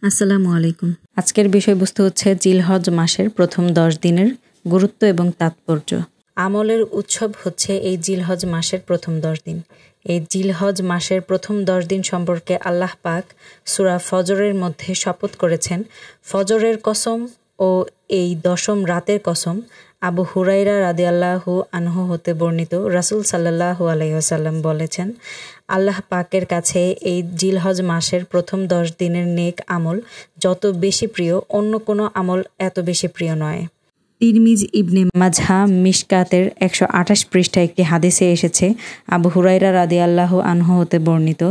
আসসালামু আলাইকুম। আজকের বিষয়বস্তু হচ্ছে জিলহজ মাসের প্রথম 10 দিনের গুরুত্ব এবং তাৎপর্য। আমলের উৎসব হচ্ছে এই জিলহজ মাসের প্রথম 10 দিন। এই জিলহজ মাসের প্রথম 10 দিন সম্পর্কে আল্লাহ পাক সূরা ফজরের মধ্যে শপথ করেছেন। ফজরের কসম ও এই 10ম রাতের কসম। আবু হুরাইরা রাদিয়াল্লাহু আনহু হতে বর্ণিত, রাসূল সাল্লাল্লাহু আলাইহি ওয়াসাল্লাম বলেছেন, আল্লাহ পাকের কাছে এই জিলহজ মাসের প্রথম 10 দিনের নেক আমল যত বেশি প্রিয়, অন্য কোনো আমল এত বেশি প্রিয় নয়। তিরমিজি ইবনে মাজাহ মিশকাতের 128 পৃষ্ঠায় একটি হাদিসে এসেছে, আবু হুরাইরা রাদিয়াল্লাহু আনহু হতে বর্ণিত,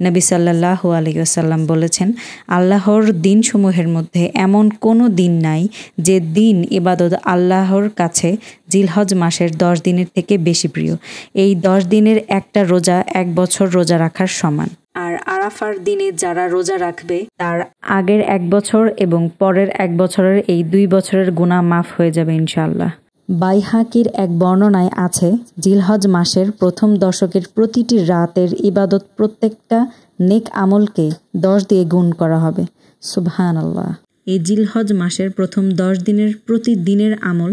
নবী সাল্লাল্লাহু আলাইহি ওয়াসাল্লাম বলেছেন, আল্লাহর দিনসমূহের মধ্যে এমন কোনো দিন নাই যে দিন ইবাদত আল্লাহর কাছে জিলহজ মাসের 10 দিনের থেকে বেশি প্রিয়। এই 10 দিনের একটা রোজা 1 বছর রোজা রাখার সমান। আর আরাফার দিনে যারা রোজা রাখবে তার আগের 1 বছর এবং পরের 1 বছরের এই 2 বছরের গুনাহ মাফ হয়ে যাবে ইনশাআল্লাহ। বাইহাকির এক বর্ণনায় আছে, জিলহজ মাসের প্রথম দশকের প্রতিটি রাতের ইবাদত প্রত্যেকটা নেক আমলকে 10 দিয়ে গুণ করা হবে। সুবহানাল্লাহ। এই জিলহজ মাসের প্রথম 10 দিনের প্রতি দিনের আমল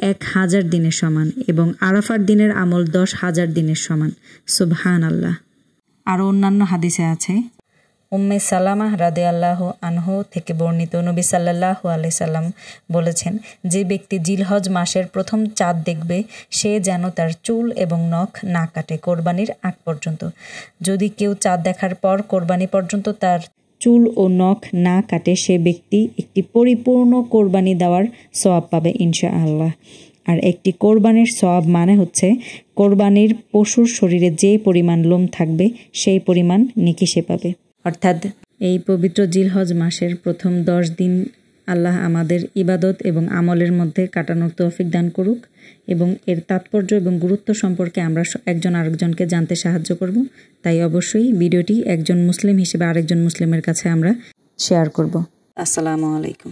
1000 দিনের সমান এবং আরাফার দিনের আমল 10,000 দিনের সমান। সুবহানাল্লাহ। আরও অন্যান্য হাদিসে আছে, উম্মে সালামা রাদিয়াল্লাহু আনহু থেকে বর্ণিত, নবী সাল্লাল্লাহু আলাইহি সাল্লাম বলেছেন, যে ব্যক্তি জিলহজ মাসের প্রথম চাঁদ দেখবে সে যেন তার চুল এবং নখ না কাটে কোরবানির আগ পর্যন্ত। যদি কেউ চাঁদ দেখার পর কোরবানি পর্যন্ত তার চুল ও নখ না কাটে সে ব্যক্তি একটি পরিপূর্ণ কোরবানি দেওয়ার সওয়াব পাবে ইনশাআল্লাহ। আর একটি কোরবানির সওয়াব মানে হচ্ছে কোরবানির পশুর শরীরে যে পরিমাণ লোম থাকবে সেই পরিমাণ নেকি সে পাবে। অর্থাৎ এই পবিত্র জিলহজ মাসের প্রথম 10 দিন আল্লাহ আমাদের ইবাদত এবং আমলের মধ্যে কাটানোর তৌফিক দান করুক এবং এর তাৎপর্য এবং গুরুত্ব সম্পর্কে আমরা একজন আরেকজনকে জানতে সাহায্য করব। তাই অবশ্যই ভিডিওটি একজন মুসলিম হিসেবে আরেকজন মুসলিমের কাছে আমরা শেয়ার করব। আসসালামু আলাইকুম।